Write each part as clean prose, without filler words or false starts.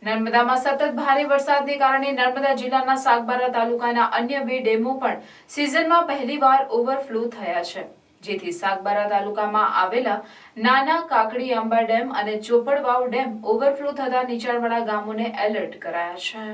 નર્મદામાં સતત ભારે વરસાદને કારણે નર્મદા જિલ્લાના સાગબારા તાલુકાના અન્ય 2 ડેમો પણ સિઝનમાં પહેલીવાર ઓવરફ્લો થયા છે, જેથી સાગબારા તાલુકામાં આવેલા નાના કાકડી આંબા ડેમ અને ચોપડવાવ ડેમ ઓવરફ્લો થતા નીચાણવાળા ગામોને એલર્ટ કરાયા છે।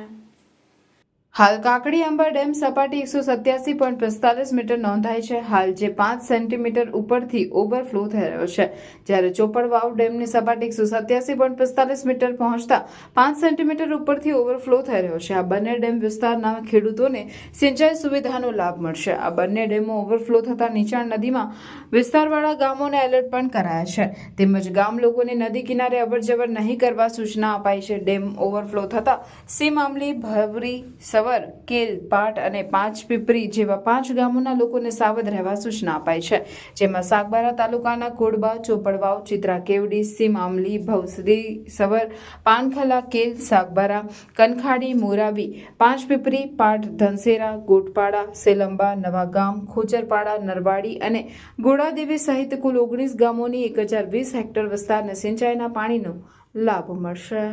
હાલ કાકડી આંબા ડેમ સપાટી 187.45 મીટર નોંધાય છે, હાલ જે 5 સેન્ટીમીટર ઉપરથી ઓવરફ્લો થઈ રહ્યો છે, જ્યારે ચોપડવાવ ડેમની સપાટી 187.45 મીટર પહોંચતા 5 સેન્ટીમીટર ઉપરથી ઓવરફ્લો થઈ રહ્યો છે। આ બંને ડેમ વિસ્તારના ખેડૂતોને સિંચાઈ સુવિધાનો લાભ મળશે। આ બંને ડેમો ઓવરફ્લો થતા નીચાણ નદીમાં વિસ્તારવાળા ગામોને એલર્ટ પણ કરાયા છે, તેમજ ગામ લોકોને નદી કિનારે અવરજવર નહીં કરવા સૂચના અપાઈ છે। ડેમ ઓવરફ્લો થતા સીમામલી, ભવરી, સવર, કેલ, પાટ અને પાંચપીપરી જેવા 5 ગામોના લોકોને સાવધ રહેવા સૂચના અપાઈ છે, જેમાં સાગબારા તાલુકાના કોડબા, ચોપડવાવ, ચિત્રા કેવડી, સીમામલી, ભવસરી, સવર, પાનખલા, કેલ, સાગબારા, કનખાડી, મોરાવી, પાંચપીપરી, પાટ, ધનસેરા, ગોટપાડા, સેલંબા, નવાગામ, ખોચરપાડા, નરવાડી અને ગોળાદેવી સહિત કુલ 19 ગામોની 1020 હેક્ટર વિસ્તારને સિંચાઈના પાણીનો લાભ મળશે।